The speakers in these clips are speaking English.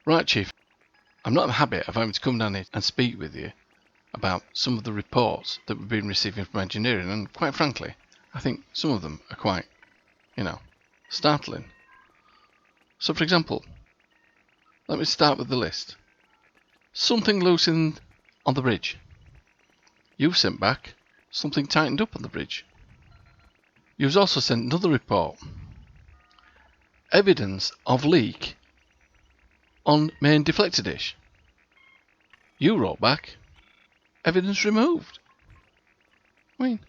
Right, Chief. I'm not in the habit of having to come down here and speak with you about some of the reports that we've been receiving from engineering, and quite frankly, I think some of them are quite, startling. So, for example, let me start with the list. Something loosened on the bridge. You've sent back something tightened up on the bridge. You've also sent another report. Evidence of leak on main deflector dish. You wrote back, evidence removed. I mean,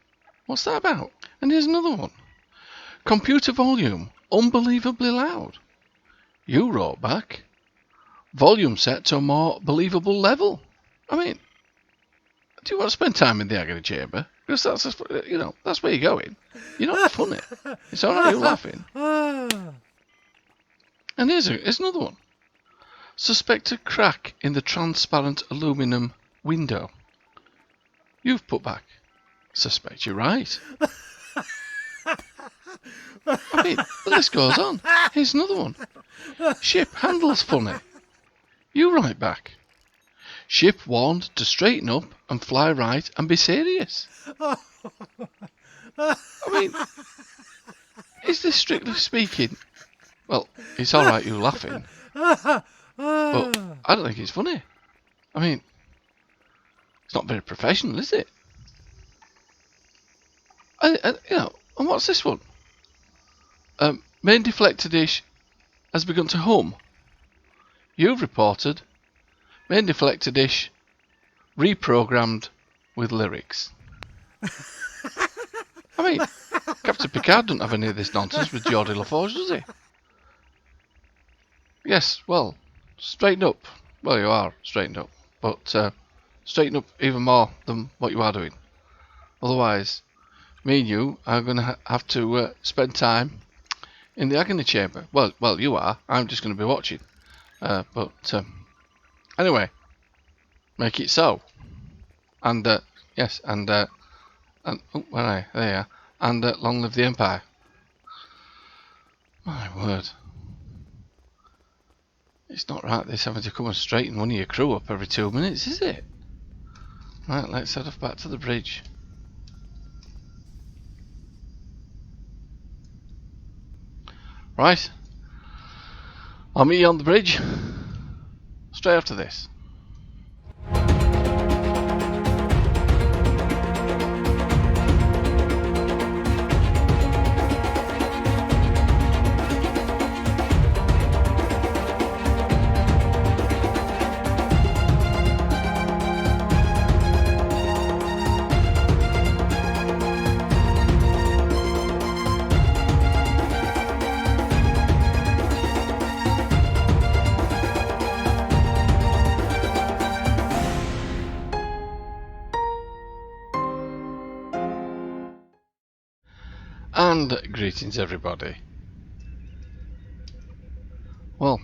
what's that about? And here's another one. Computer volume unbelievably loud. You wrote back, volume set to a more believable level. I mean, do you want to spend time in the agony chamber? Because that's where you're going. You're not funny. It's alright, you're laughing. And here's another one. Suspected crack in the transparent aluminum window. You've put back, suspect you're right. I mean, the list goes on. Here's another one. Ship handles funny. You write back. Ship warned to straighten up and fly right and be serious. I mean, is this strictly speaking? Well, it's alright you laughing, but I don't think it's funny. I mean, it's not very professional, is it? And what's this one? Main deflector dish has begun to hum. You've reported main deflector dish reprogrammed with lyrics. I mean, Captain Picard doesn't have any of this nonsense with Geordie LaForge, does he? Yes, well, straighten up. Well, you are straightened up, but straighten up even more than what you are doing. Otherwise, me and you are going to have to spend time in the agony chamber. Well, you are. I'm just going to be watching. But anyway, make it so. And yes, and oh, where are you? There you are. And long live the Empire. My word. It's not right this having to come and straighten one of your crew up every 2 minutes, is it? Right, let's head off back to the bridge. Right. I'll meet you on the bridge straight after this. And greetings everybody. Well,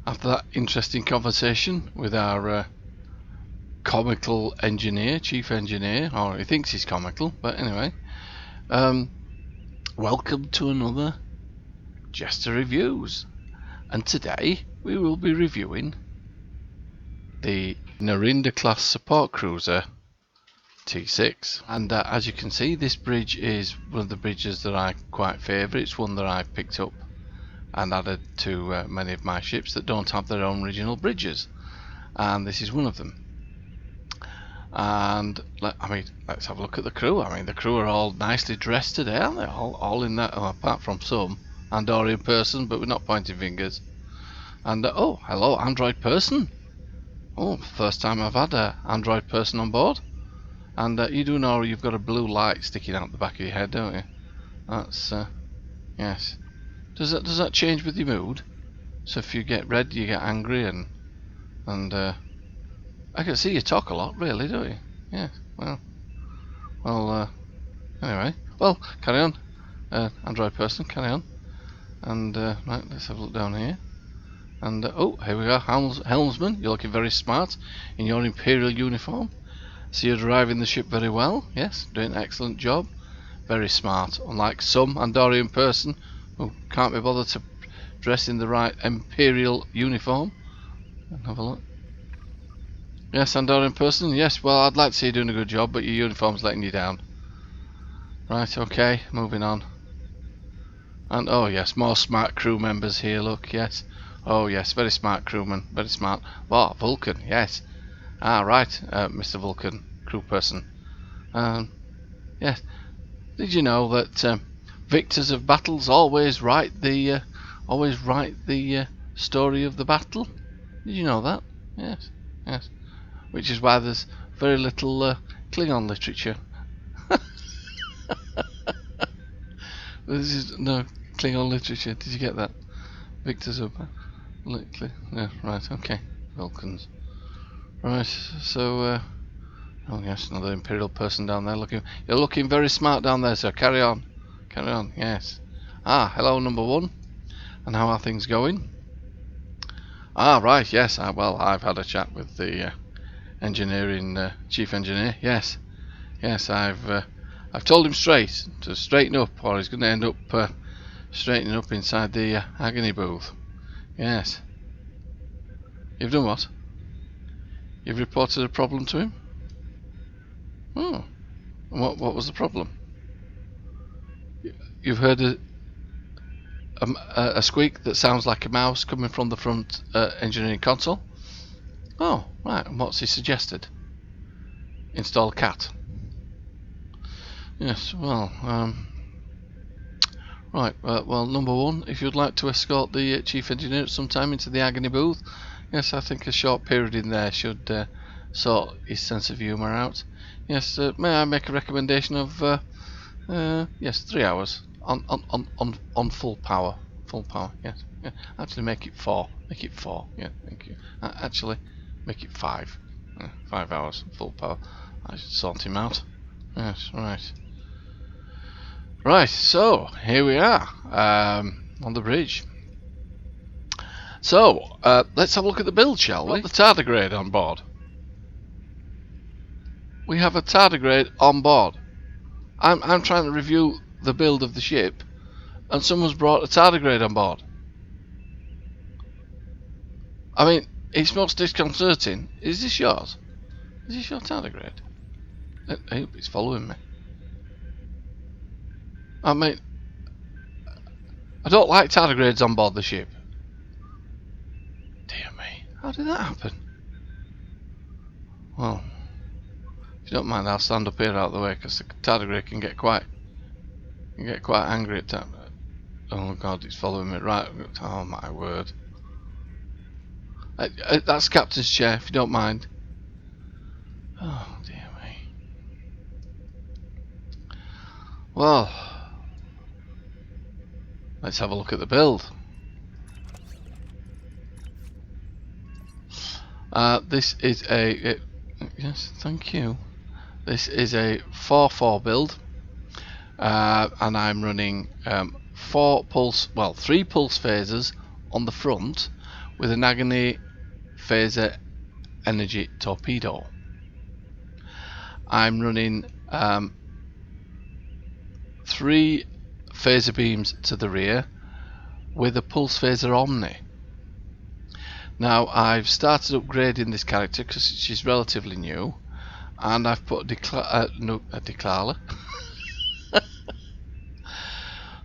after that interesting conversation with our comical engineer, chief engineer, or he thinks he's comical, but anyway, welcome to another JeSter Reviews. And today we will be reviewing the Nerendra class support cruiser T6, and as you can see, this bridge is one of the bridges that I quite favour. It's one that I picked up and added to many of my ships that don't have their own original bridges, and this is one of them. And let's have a look at the crew. I mean, the crew are all nicely dressed today, aren't they? All in that, apart from some Andorian person, but we're not pointing fingers. And oh, hello, Android person. Oh, first time I've had an Android person on board. And you do know you've got a blue light sticking out the back of your head, don't you? That's yes. Does that change with your mood? So if you get red, you get angry, and I can see you talk a lot, really, don't you? Yeah. Well. Anyway, well, carry on, Android person, carry on. And right, let's have a look down here. And oh, here we are, helmsman. You're looking very smart in your Imperial uniform. So you're driving the ship very well. Yes, doing an excellent job. Very smart, unlike some Andorian person who can't be bothered to dress in the right Imperial uniform. Have a look. Yes, Andorian person. Yes, well, I'd like to see you doing a good job, but your uniform's letting you down. Right, okay, moving on. And oh yes, more smart crew members here, look, yes. Oh yes, very smart crewman, very smart. Oh, Vulcan, yes. Ah, right, Mr. Vulcan, crew person. Yes. Did you know that victors of battles always write the story of the battle? Did you know that? Yes, yes. Which is why there's very little Klingon literature. This is no Klingon literature. Did you get that? Victors of yeah, right, okay. Vulcans. Right, so oh yes, another Imperial person down there looking. You're looking very smart down there, sir. Carry on. Carry on, yes. Ah, hello, number one. And how are things going? Ah, right, yes. Well, I've had a chat with the engineering chief engineer. Yes, yes. I've told him straight to straighten up, or he's going to end up straightening up inside the agony booth. Yes. You've done what? You've reported a problem to him? Oh. What was the problem? You've heard a squeak that sounds like a mouse coming from the front engineering console? Oh, right. And what's he suggested? Install a cat. Yes, well, right. Well, number one, if you'd like to escort the chief engineer at some time into the agony booth, yes, I think a short period in there should sort his sense of humour out. Yes, may I make a recommendation of yes, 3 hours on full power. Full power, yes. Yeah. Actually, make it 4. Make it 4. Yeah, thank you. Actually, make it 5. 5 hours full power. I should sort him out. Yes, right. Right, so here we are on the bridge. So let's have a look at the build, shall we? The tardigrade on board. We have a tardigrade on board. I'm trying to review the build of the ship, and someone's brought a tardigrade on board. I mean, it's most disconcerting. Is this yours? Is this your tardigrade? I hope it's following me. I mean, I don't like tardigrades on board the ship. Dear me, how did that happen? Well, if you don't mind, I'll stand up here out of the way, because the tardigrade can get quite angry at times. Oh god, it's following me. Right, oh my word. That's captain's chair, if you don't mind. Oh dear me. Well, let's have a look at the build. This is a yes, thank you. This is a 4-4 build, and I'm running 3 pulse phasers on the front with an agony phaser energy torpedo. I'm running 3 phaser beams to the rear with a pulse phaser omni. Now I've started upgrading this character because she's relatively new, and I've put a Declara.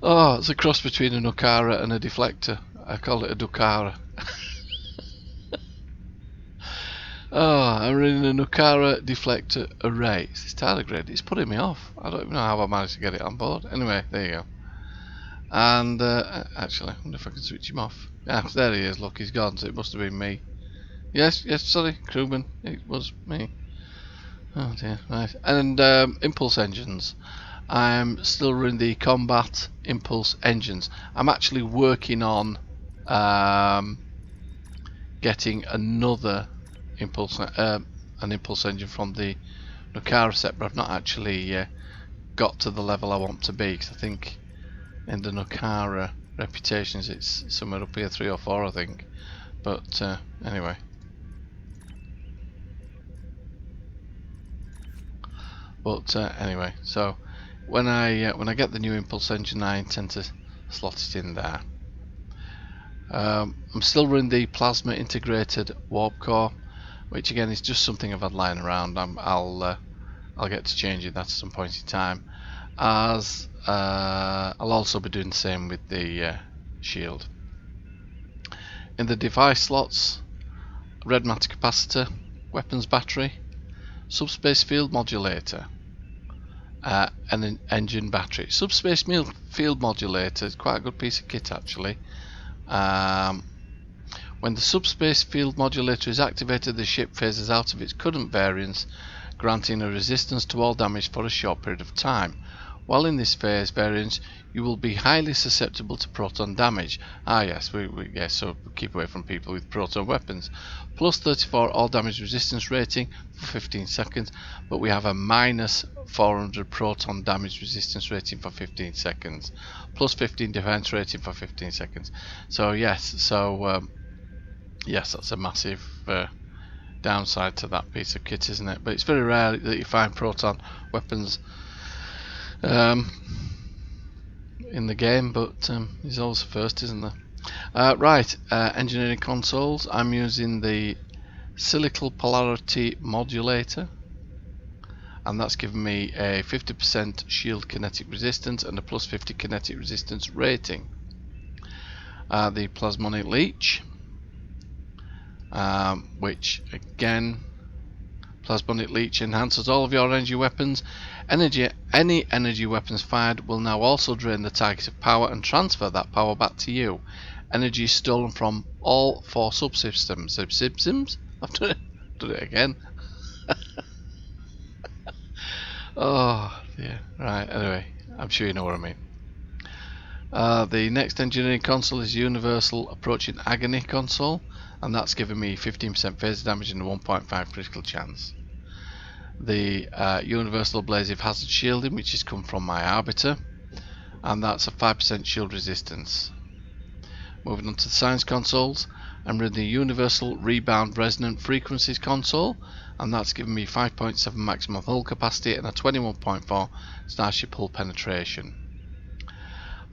Oh, it's a cross between a Nukara and a deflector. I call it a Dukara. Oh, I'm running a Nukara deflector array. It's this tardigrade. It's putting me off. I don't even know how I managed to get it on board. Anyway, there you go. And actually, I wonder if I can switch him off. Yeah, there he is. Look, he's gone. So it must have been me. Yes, sorry, crewman. It was me. Oh dear. Right. And impulse engines. I'm still running the combat impulse engines. I'm actually working on getting another impulse an impulse engine from the Nukara set, but I've not actually got to the level I want to be, because I think in the Nukara reputations it's somewhere up here 3 or 4, I think. But anyway. Anyway, so when I get the new impulse engine, I intend to slot it in there. I'm still running the plasma integrated warp core, which again is just something I've had lying around. I'll get to changing that at some point in time, as I'll also be doing the same with the shield. In the device slots, red matter capacitor, weapons battery, subspace field modulator, and an engine battery. Subspace field modulator is quite a good piece of kit actually. When the subspace field modulator is activated, the ship phases out of its current variance, granting a resistance to all damage for a short period of time. While in this phase variance, you will be highly susceptible to proton damage. Yes, so keep away from people with proton weapons. Plus 34 all damage resistance rating for 15 seconds, but we have a minus 400 proton damage resistance rating for 15 seconds. Plus 15 defense rating for 15 seconds. So yes, yes, that's a massive downside to that piece of kit, isn't it? But it's very rare that you find proton weapons in the game, but it's always the first, isn't there? Right, engineering consoles. I'm using the Silical Polarity Modulator, and that's given me a 50% shield kinetic resistance and a plus 50 kinetic resistance rating. The Plasmonic Leech, which again, Plasmonic Leech enhances all of your energy weapons. Any energy weapons fired will now also drain the target's power and transfer that power back to you. Energy is stolen from all 4 subsystems. I've done it again. Oh dear. Right, anyway, I'm sure you know what I mean. The next engineering console is Universal Approaching Agony console, and that's given me 15% phaser damage and a 1.5 critical chance. The Universal Abrasive Hazard Shielding, which has come from my Arbiter, and that's a 5% shield resistance. Moving on to the science consoles, I'm running the Universal Rebound Resonant Frequencies console, and that's given me 5.7 maximum hull capacity and a 21.4 starship hull penetration.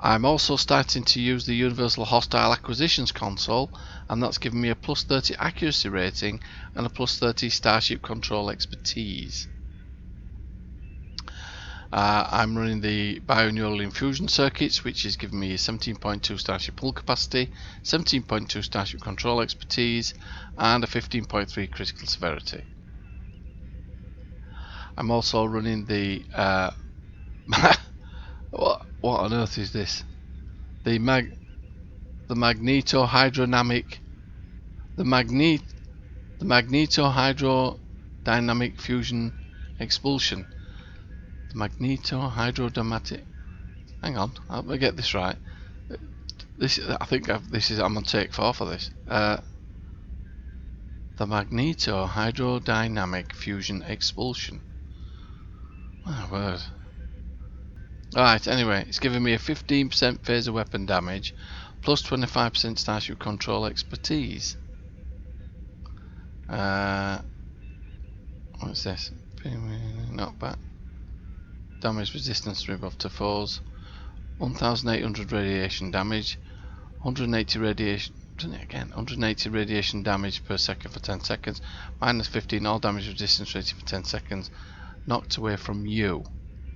I'm also starting to use the Universal Hostile Acquisitions console, and that's given me a plus 30 accuracy rating and a plus 30 starship control expertise. I'm running the Bioneural Infusion circuits, which is giving me a 17.2 starship hull capacity, 17.2 starship control expertise, and a 15.3 critical severity. I'm also running the what on earth is this? The magnetohydrodynamic fusion expulsion. The magnetohydrodynamic. Hang on, I'll get this right. I'm on take 4 for this. The magnetohydrodynamic fusion expulsion. My word. Alright, anyway, it's giving me a 15% phaser weapon damage, plus 25% starship control expertise. What's this? Knockback. Damage resistance to above to foes. 1800 radiation damage. 180 radiation. Done it again. 180 radiation damage per second for 10 seconds. Minus 15 all damage resistance rating for 10 seconds. Knocked away from you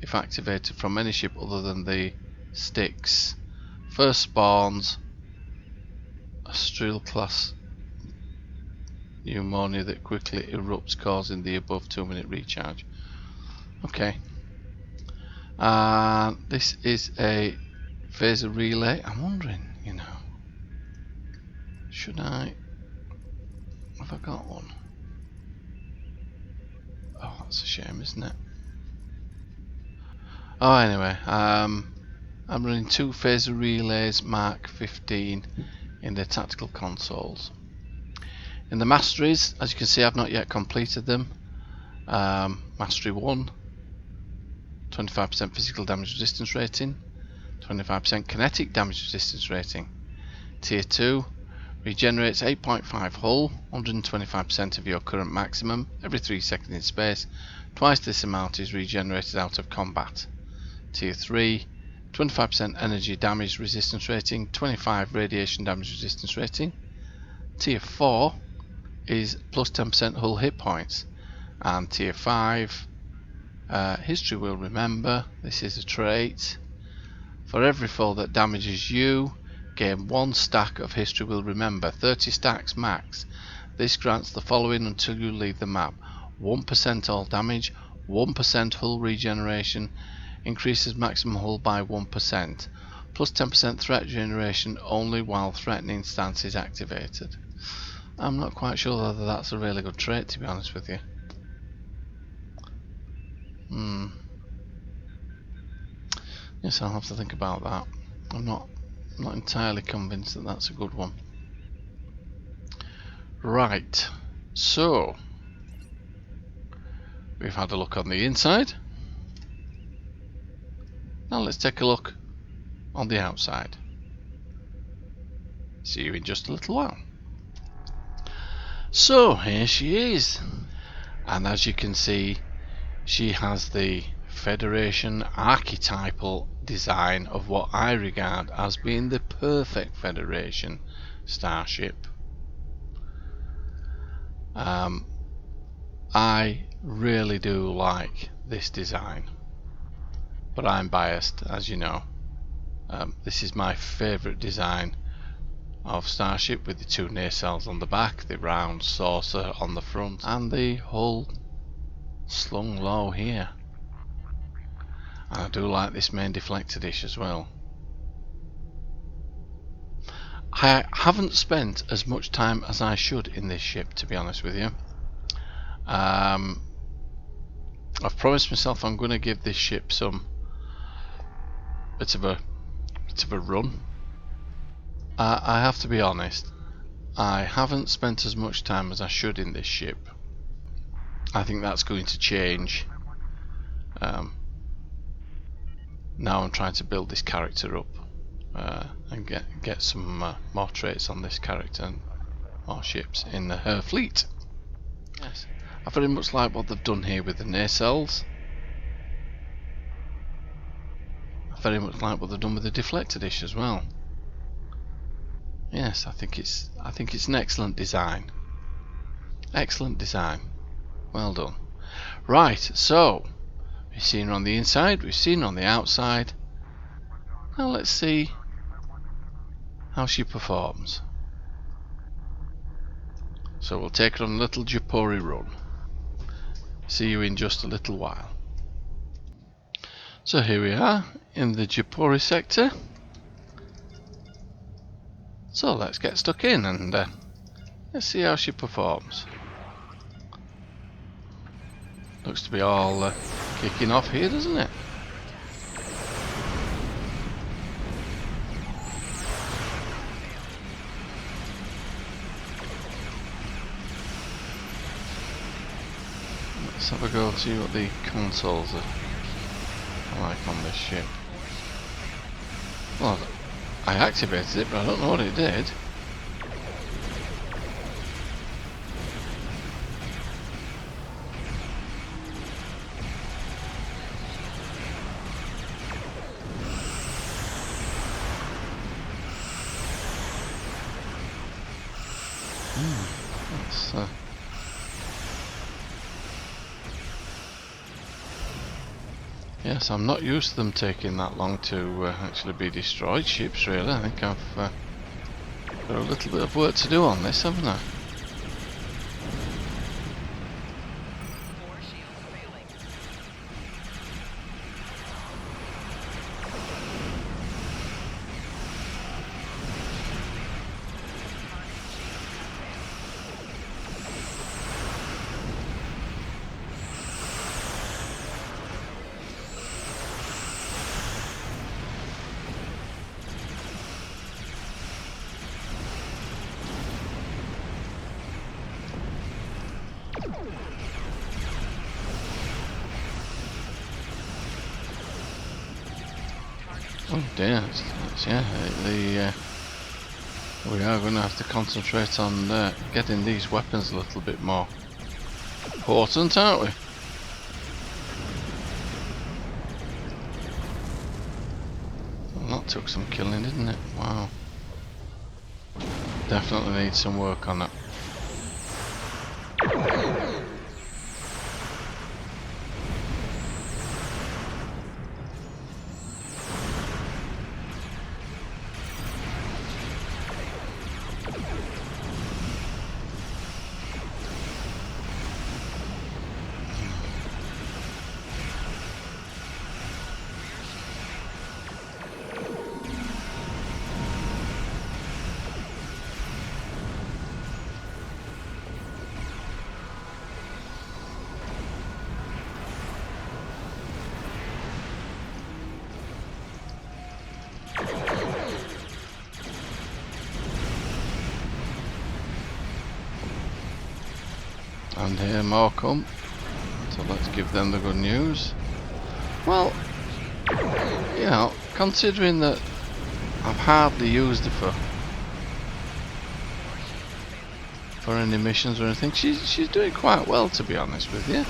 if activated from any ship other than the Styx. First spawns a Strel class pneumonia that quickly erupts, causing the above 2-minute recharge. Okay. This is a phaser relay. I'm wondering, should I? Have I got one? Oh, that's a shame, isn't it? Oh, anyway, I'm running 2 phaser relays Mark 15 in the tactical consoles. In the masteries, as you can see, I've not yet completed them. Mastery 1, 25% physical damage resistance rating, 25% kinetic damage resistance rating. Tier 2 regenerates 8.5 hull, 125% of your current maximum every 3 seconds in space. Twice this amount is regenerated out of combat. Tier 3, 25% energy damage resistance rating, 25 radiation damage resistance rating. Tier 4 is plus 10% hull hit points, and Tier 5 history will remember. This is a trait. For every foe that damages you, gain 1 stack of history will remember, 30 stacks max. This grants the following until you leave the map: 1% all damage, 1% hull regeneration, increases maximum hull by 1%, plus 10% threat generation only while threatening stance is activated. I'm not quite sure whether that's a really good trait, to be honest with you. Yes, I'll have to think about that. I'm not entirely convinced that that's a good one. Right, so we've had a look on the inside. Now let's take a look on the outside. See you in just a little while. So here she is, and as you can see, she has the Federation archetypal design of what I regard as being the perfect Federation starship. I really do like this design, but I'm biased, as you know. This is my favourite design of starship, with the 2 nacelles on the back, the round saucer on the front, and the hull slung low here. And I do like this main deflector dish as well. I haven't spent as much time as I should in this ship, to be honest with you. I've promised myself I'm going to give this ship some bit of a run. I have to be honest, I haven't spent as much time as I should in this ship. I think that's going to change. Now I'm trying to build this character up and get some more traits on this character and more ships in her fleet. Yes, I very much like what they've done here with the nacelles. I very much like what they've done with the deflector dish as well. Yes, I think it's an excellent design. Excellent design. Well done. Right, so we've seen her on the inside, we've seen her on the outside. Now let's see how she performs. So we'll take her on a little Japori run. See you in just a little while. So here we are in the Japori sector. So let's get stuck in and let's see how she performs. Looks to be all kicking off here, doesn't it? Let's have a go and see what the consoles are like on this ship. Well, I activated it, but I don't know what it did. Yes, I'm not used to them taking that long to actually be destroyed, ships really. I think I've got a little bit of work to do on this, haven't I? Oh dear, yeah, we are going to have to concentrate on getting these weapons a little bit more potent, aren't we? that took some killing, didn't it? Wow. Definitely needs some work on it. And here more come. So let's give them the good news. Well, you know, considering that I've hardly used her for any missions or anything, she's doing quite well, to be honest with you.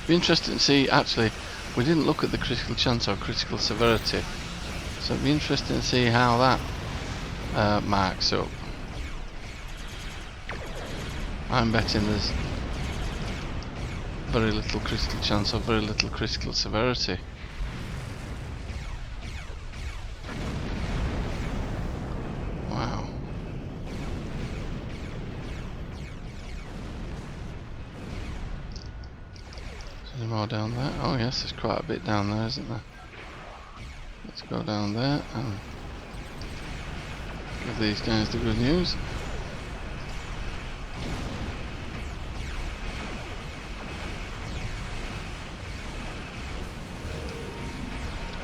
Be interesting to see. Actually, we didn't look at the critical chance or critical severity, so it'd be interesting to see how that marks up. I'm betting there's very little critical chance or very little critical severity. Wow. Is there more down there? Oh yes, there's quite a bit down there, isn't there? Let's go down there and give these guys the good news.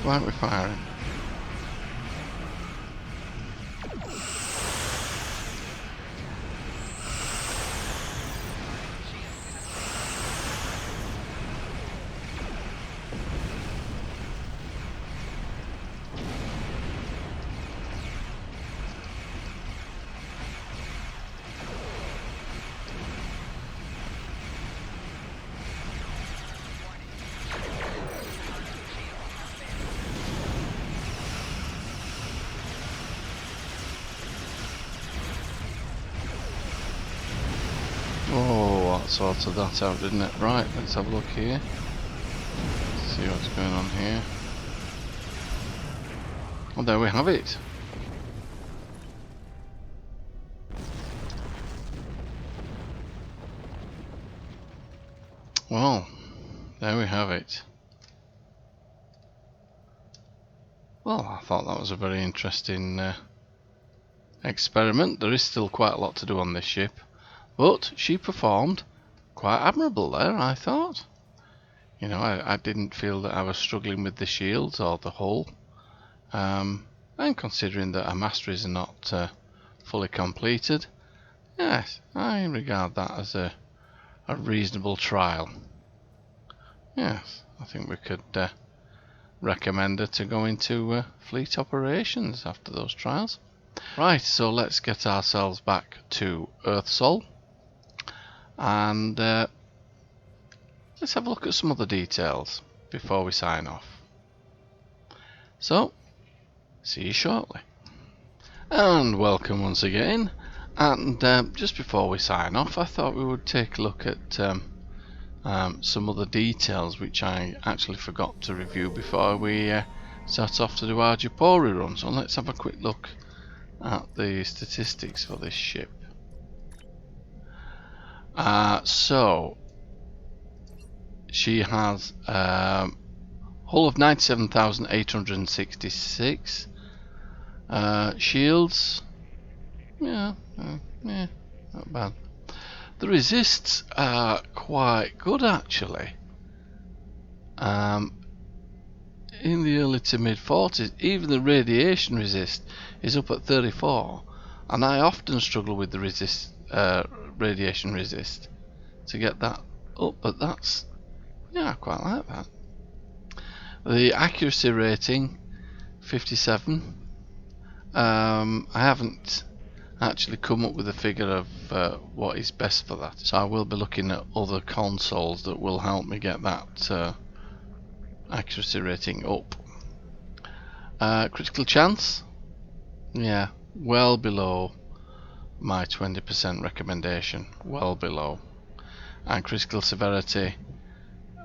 Why aren't we firing? Oh, that sorted that out, didn't it? Right, let's have a look here. See what's going on here. Well, there we have it. Well, there we have it. Well, I thought that was a very interesting experiment. There is still quite a lot to do on this ship, but she performed quite admirable there, I thought. You know, I didn't feel that I was struggling with the shields or the hull. And considering that our masteries are not fully completed, yes, I regard that as a reasonable trial. Yes, I think we could recommend her to go into fleet operations after those trials. Right, so let's get ourselves back to Earthsol and let's have a look at some other details before we sign off. So, see you shortly. And welcome once again. And just before we sign off, I thought we would take a look at some other details which I actually forgot to review before we start off to do our Japori run. So let's have a quick look at the statistics for this ship. So she has hull of 97,866, shields, yeah, not bad. The resists are quite good actually. In the early to mid 40s, even the radiation resist is up at 34, and I often struggle with the radiation resist to get that up, but that's, yeah, I quite like that. The accuracy rating 57. I actually come up with a figure of what is best for that. So I will be looking at other consoles that will help me get that accuracy rating up. Critical chance, yeah, well below my 20% recommendation, well below. And critical severity,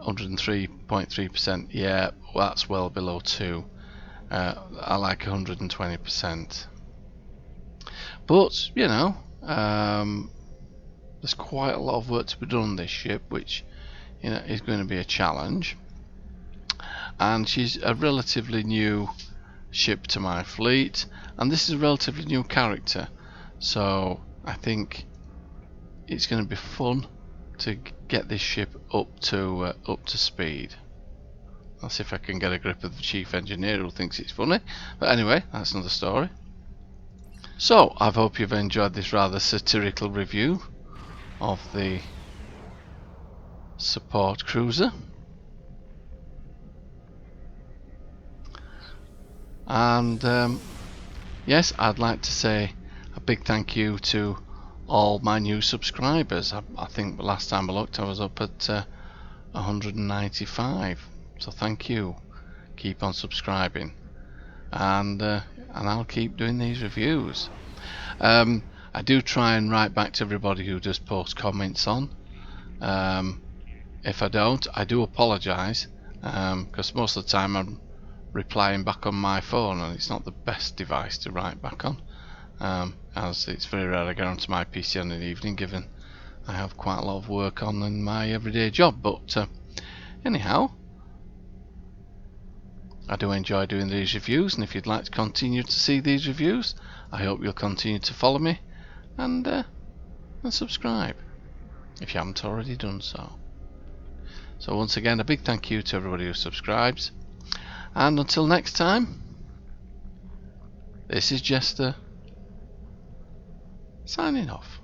103.3%, yeah, well, that's well below too. I like 120%. But, you know, there's quite a lot of work to be done on this ship, which, you know, is going to be a challenge. And she's a relatively new ship to my fleet, and this is a relatively new character, so I think it's going to be fun to get this ship up to speed. I'll see if I can get a grip of the chief engineer who thinks it's funny, but anyway, that's another story. So I hope you've enjoyed this rather satirical review of the support cruiser, and yes, I'd like to say a big thank you to all my new subscribers. I think the last time I looked I was up at 195, so thank you. Keep on subscribing, and I'll keep doing these reviews. I do try and write back to everybody who does post comments on. If I don't, I do apologise, because most of the time I'm replying back on my phone, and it's not the best device to write back on, as it's very rare I get onto my PC in the evening, given I have quite a lot of work on in my everyday job. But anyhow, I do enjoy doing these reviews, and if you'd like to continue to see these reviews, I hope you'll continue to follow me and subscribe if you haven't already done so. So once again, a big thank you to everybody who subscribes, and until next time, this is JeSter signing off.